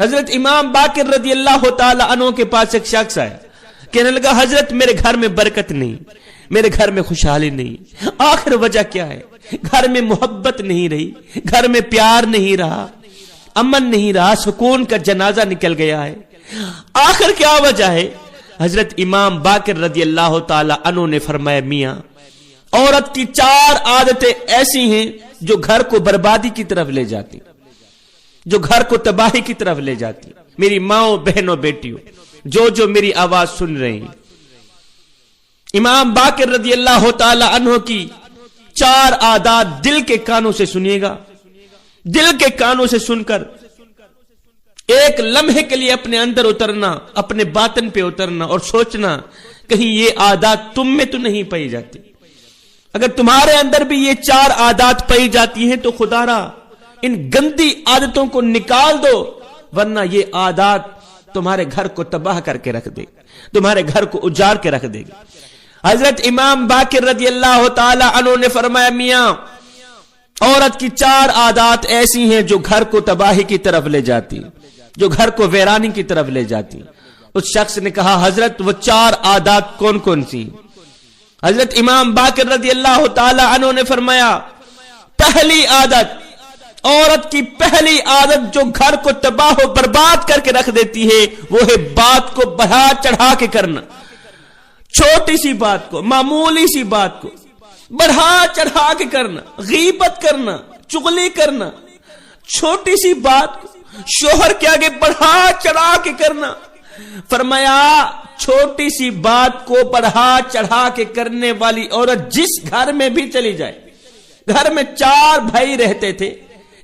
حضرت امام باقر رضی اللہ تعالی عنہ کے پاس ایک شخص آیا، کہنے لگا حضرت میرے گھر میں برکت نہیں، میرے گھر میں خوشحالی نہیں، آخر وجہ کیا ہے؟ گھر میں محبت نہیں رہی، گھر میں پیار نہیں رہا، امن نہیں رہا، سکون کا جنازہ نکل گیا ہے، آخر کیا وجہ ہے؟ حضرت امام باقر رضی اللہ تعالی عنہ نے فرمایا میاں عورت کی 4 عادتیں ایسی ہیں جو گھر کو بربادی کی طرف لے جاتی، جو گھر کو تباہی کی طرف لے جاتی۔ میری ماں بہنوں بیٹیوں جو میری آواز سن رہے ہیں، امام باقر رضی اللہ تعالی عنہ کی 4 عادات دل کے کانوں سے سنیے گا، دل کے کانوں سے سن کر ایک لمحے کے لیے اپنے اندر اترنا، اپنے باطن پہ اترنا اور سوچنا کہیں یہ عادات تم میں تو نہیں پائی جاتی۔ اگر تمہارے اندر بھی یہ 4 عادات پائی جاتی ہیں تو خدا را ان گندی عادتوں کو نکال دو، ورنہ یہ عادات تمہارے گھر کو تباہ کر کے رکھ دے، تمہارے گھر کو اجاڑ کے رکھ دے گی۔ حضرت امام باقر رضی اللہ تعالی عنہ نے فرمایا میاں عورت کی 4 عادات ایسی ہیں جو گھر کو تباہی کی طرف لے جاتی، جو گھر کو ویرانی کی طرف لے جاتی۔ اس شخص نے کہا حضرت وہ 4 عادات کون کون سی؟ حضرت امام باقر رضی اللہ تعالی عنہ نے فرمایا پہلی عادت، عورت کی پہلی عادت جو گھر کو تباہ و برباد کر کے رکھ دیتی ہے وہ ہے بات کو بڑھا چڑھا کے کرنا، چھوٹی سی بات کو، معمولی سی بات کو بڑھا چڑھا کے کرنا، غیبت کرنا، چغلی کرنا، چھوٹی سی بات کو شوہر کے آگے بڑھا چڑھا کے کرنا۔ فرمایا چھوٹی سی بات کو بڑھا چڑھا کے کرنے والی عورت جس گھر میں بھی چلی جائے، گھر میں 4 بھائی رہتے تھے،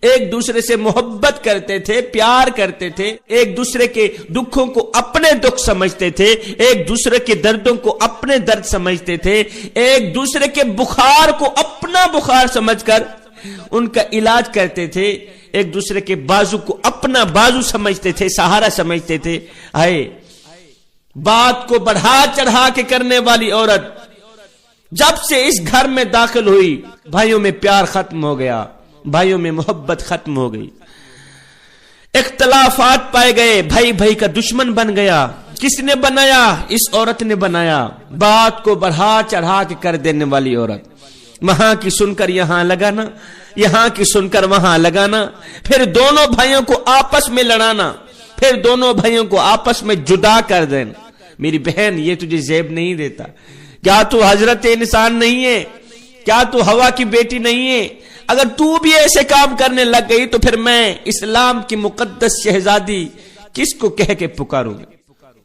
ایک دوسرے سے محبت کرتے تھے، پیار کرتے تھے، ایک دوسرے کے دکھوں کو اپنے دکھ سمجھتے تھے، ایک دوسرے کے دردوں کو اپنے درد سمجھتے تھے، ایک دوسرے کے بخار کو اپنا بخار سمجھ کر ان کا علاج کرتے تھے، ایک دوسرے کے بازو کو اپنا بازو سمجھتے تھے، سہارا سمجھتے تھے۔ آئے بات کو بڑھا چڑھا کے کرنے والی عورت جب سے اس گھر میں داخل ہوئی بھائیوں میں پیار ختم ہو گیا، بھائیوں میں محبت ختم ہو گئی، اختلافات پائے گئے، بھائی بھائی کا دشمن بن گیا۔ کس نے بنایا؟ اس عورت نے بنایا، بات کو بڑھا چڑھا کے کر دینے والی عورت۔ وہاں کی سن کر یہاں لگانا، یہاں کی سن کر وہاں لگانا، پھر دونوں بھائیوں کو آپس میں لڑانا، پھر دونوں بھائیوں کو آپس میں جدا کر دینا۔ میری بہن یہ تجھے زیب نہیں دیتا، کیا تو حضرت انسان نہیں ہے؟ کیا تو ہوا کی بیٹی نہیں ہے؟ اگر تو بھی ایسے کام کرنے لگ گئی تو پھر میں اسلام کی مقدس شہزادی کس کو کہہ کے پکاروں گا؟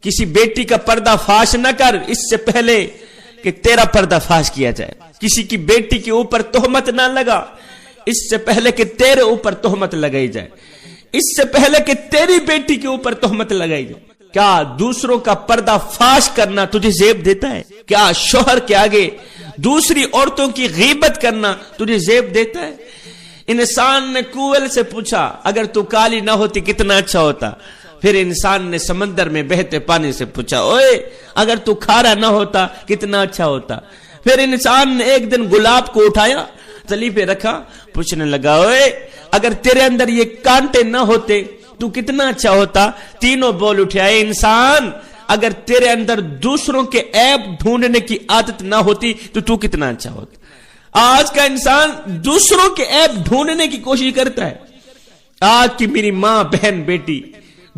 کسی بیٹی کا پردہ فاش نہ کر اس سے پہلے کہ تیرا پردہ فاش کیا جائے، کسی کی بیٹی کے اوپر تہمت نہ لگا اس سے پہلے کہ تیرے اوپر تہمت لگائی جائے، اس سے پہلے کہ تیری بیٹی کے اوپر تہمت لگائی جائے۔ کیا دوسروں کا پردہ فاش کرنا تجھے زیب دیتا ہے؟ کیا شوہر کے آگے دوسری عورتوں کی غیبت کرنا تجھے زیب دیتا ہے؟ انسان نے کوئل سے پوچھا اگر تو کالی نہ ہوتی کتنا اچھا ہوتا۔ پھر انسان نے سمندر میں بہتے پانی سے پوچھا اوئے اگر تو کھارا نہ ہوتا کتنا اچھا ہوتا۔ پھر انسان نے ایک دن گلاب کو اٹھایا، تلی پہ رکھا، پوچھنے لگا اوئے اگر تیرے اندر یہ کانٹے نہ ہوتے تو کتنا اچھا ہوتا۔ تینوں بول اٹھائے انسان اگر تیرے اندر دوسروں کے عیب ڈھونڈنے کی عادت نہ ہوتی تو کتنا اچھا ہوتا۔ آج کا انسان دوسروں کے عیب ڈھونڈنے کی کوشش کرتا ہے۔ آج کی میری ماں بہن بیٹی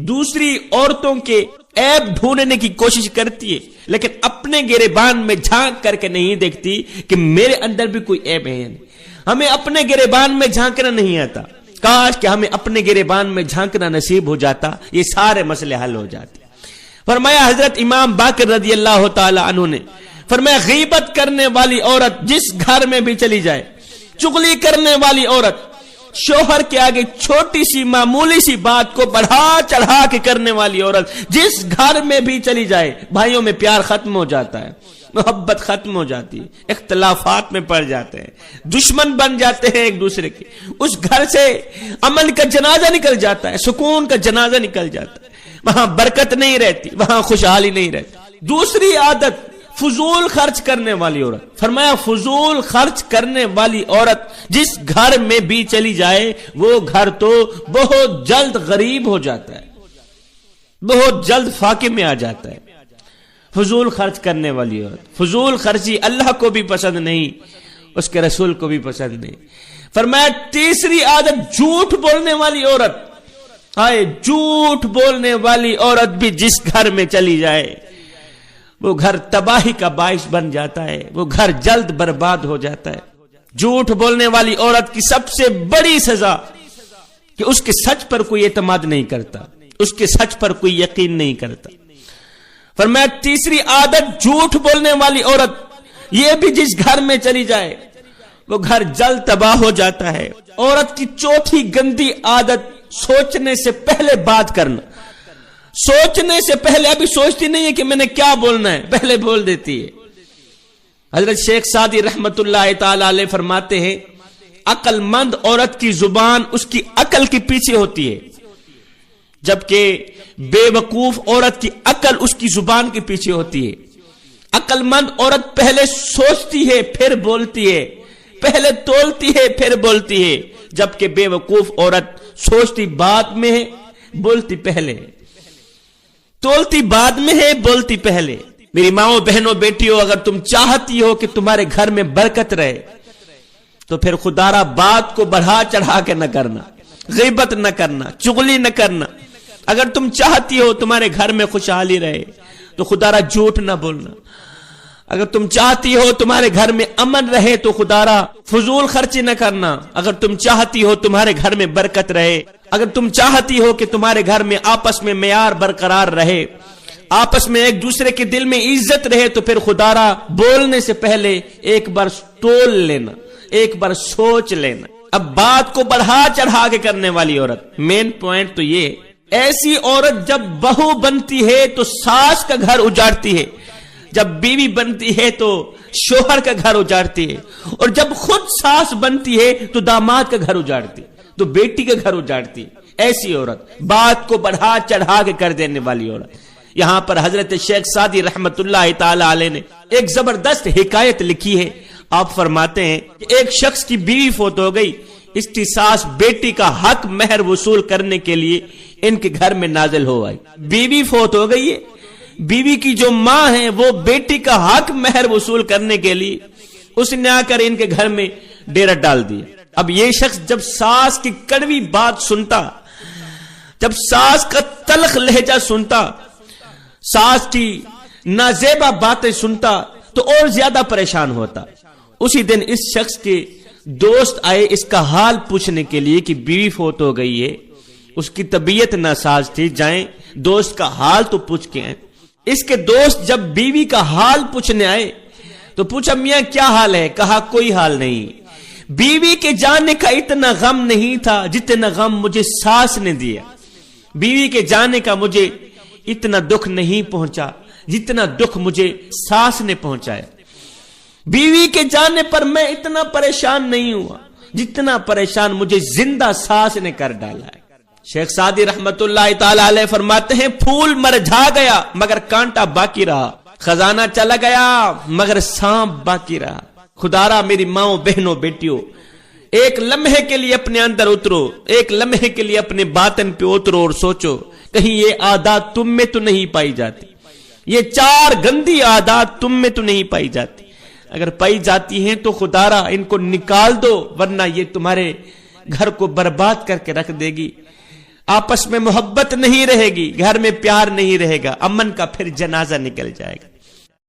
دوسری عورتوں کے عیب ڈھونڈنے کی کوشش کرتی ہے لیکن اپنے گریبان میں جھانک کر کے نہیں دیکھتی کہ میرے اندر بھی کوئی عیب ہے۔ ہمیں اپنے گریبان میں جھانکنا نہیں آتا، کاش کہ ہمیں اپنے گریبان میں جھانکنا نصیب ہو جاتا، یہ سارے مسئلے حل ہو جاتے۔ فرمایا حضرت امام باقر رضی اللہ تعالی عنہ نے فرمایا غیبت کرنے والی عورت جس گھر میں بھی چلی جائے، چغلی کرنے والی عورت، شوہر کے آگے چھوٹی سی معمولی سی بات کو بڑھا چڑھا کے کرنے والی عورت جس گھر میں بھی چلی جائے، بھائیوں میں پیار ختم ہو جاتا ہے، محبت ختم ہو جاتی ہے، اختلافات میں پڑ جاتے ہیں، دشمن بن جاتے ہیں ایک دوسرے کے، اس گھر سے امن کا جنازہ نکل جاتا ہے، سکون کا جنازہ نکل جاتا ہے، وہاں برکت نہیں رہتی، وہاں خوشحالی نہیں رہتی۔ دوسری عادت فضول خرچ کرنے والی عورت۔ فرمایا فضول خرچ کرنے والی عورت جس گھر میں بھی چلی جائے وہ گھر تو بہت جلد غریب ہو جاتا ہے، بہت جلد فاقے میں آ جاتا ہے. فضول خرچ کرنے والی عورت، فضول خرچی اللہ کو بھی پسند نہیں، اس کے رسول کو بھی پسند نہیں. فرمایا تیسری عادت جھوٹ بولنے والی عورت. ہائے، جھوٹ بولنے والی عورت بھی جس گھر میں چلی جائے وہ گھر تباہی کا باعث بن جاتا ہے، وہ گھر جلد برباد ہو جاتا ہے. جھوٹ بولنے والی عورت کی سب سے بڑی سزا کہ اس کے سچ پر کوئی اعتماد نہیں کرتا، اس کے سچ پر کوئی یقین نہیں کرتا. فرمایا تیسری عادت جھوٹ بولنے والی عورت یہ بھی جس گھر میں چلی جائے وہ گھر جلد تباہ ہو جاتا ہے. عورت کی چوتھی گندی عادت سوچنے سے پہلے بات کرنا. سوچنے سے پہلے، ابھی سوچتی نہیں ہے کہ میں نے کیا بولنا ہے، پہلے بول دیتی ہے. حضرت شیخ سعدی رحمت اللہ تعالی علیہ فرماتے ہیں عقل مند عورت کی زبان اس کی عقل کے پیچھے ہوتی ہے، جبکہ بے وقوف عورت کی عقل اس کی زبان کے پیچھے ہوتی ہے. عقل مند عورت پہلے سوچتی ہے پھر بولتی ہے، پہلے تولتی ہے پھر بولتی ہے، جبکہ بے وقوف عورت سوچتی بعد میں ہے، بولتی پہلے، تولتی بعد میں ہے، بولتی پہلے. میری ماؤں، بہنوں، بیٹیوں، اگر تم چاہتی ہو کہ تمہارے گھر میں برکت رہے تو پھر خدا را بات کو بڑھا چڑھا کے نہ کرنا، غیبت نہ کرنا، چغلی نہ کرنا. اگر تم چاہتی ہو تمہارے گھر میں خوشحالی رہے تو خدا را جھوٹ نہ بولنا. اگر تم چاہتی ہو تمہارے گھر میں امن رہے تو خدا را فضول خرچی نہ کرنا. اگر تم چاہتی ہو تمہارے گھر میں برکت رہے، اگر تم چاہتی ہو کہ تمہارے گھر میں آپس میں معیار برقرار رہے، آپس میں ایک دوسرے کے دل میں عزت رہے، تو پھر خدا را بولنے سے پہلے ایک بار تول لینا، ایک بار سوچ لینا. اب بات کو بڑھا چڑھا کے کرنے والی عورت، مین پوائنٹ تو یہ، ایسی عورت جب بہو بنتی ہے تو ساس کا گھر اجاڑتی ہے، جب بیوی بنتی ہے تو شوہر کا گھر اجاڑتی ہے، اور جب خود ساس بنتی ہے تو داماد کا گھر اجاڑتی ہے، تو بیٹی کا گھر اجاڑتی ہے. ایسی عورت، بات کو بڑھا چڑھا کے کر دینے والی عورت. یہاں پر حضرت شیخ سعدی رحمت اللہ تعالی علیہ نے ایک زبردست حکایت لکھی ہے. آپ فرماتے ہیں کہ ایک شخص کی بیوی فوت ہو گئی، اس کی ساس بیٹی کا حق مہر وصول کرنے کے لیے ان کے گھر میں نازل ہو آئی. بیوی فوت ہو گئی ہے، بیوی کی جو ماں ہے وہ بیٹی کا حق مہر وصول کرنے کے لیے اس نے آ کر ان کے گھر میں ڈیرا ڈال دیا. اب یہ شخص جب ساس کی کڑوی بات سنتا، جب ساس کا تلخ لہجہ سنتا، ساس کی نازیبا باتیں سنتا تو اور زیادہ پریشان ہوتا. اسی دن اس شخص کے دوست آئے اس کا حال پوچھنے کے لیے کہ بیوی فوت ہو گئی ہے، اس کی طبیعت ناساز تھی، جائیں دوست کا حال تو پوچھ کے آئیں. اس کے دوست جب بیوی کا حال پوچھنے آئے تو پوچھا میاں کیا حال ہے؟ کہا کوئی حال نہیں. بیوی کے جانے کا اتنا غم نہیں تھا جتنا غم مجھے ساس نے دیا. بیوی کے جانے کا مجھے اتنا دکھ نہیں پہنچا جتنا دکھ مجھے ساس نے پہنچایا. بیوی کے جانے پر میں اتنا پریشان نہیں ہوا جتنا پریشان مجھے زندہ ساس نے کر ڈالا ہے. شیخ سعدی رحمت اللہ تعالی علیہ فرماتے ہیں پھول مرجھا گیا مگر کانٹا باقی رہا، خزانہ چلا گیا مگر سانپ باقی رہا. خدارا میری ماؤں، بہنوں، بیٹیوں، ایک لمحے کے لیے اپنے اندر اترو، ایک لمحے کے لیے اپنے باطن پہ اترو اور سوچو کہیں یہ عادات تم میں تو نہیں پائی جاتی، یہ 4 گندی عادات تم میں تو نہیں پائی جاتی. اگر پائی جاتی ہیں تو خدارا ان کو نکال دو، ورنہ یہ تمہارے گھر کو برباد کر کے رکھ دے گی. آپس میں محبت نہیں رہے گی، گھر میں پیار نہیں رہے گا، امن کا پھر جنازہ نکل جائے گا.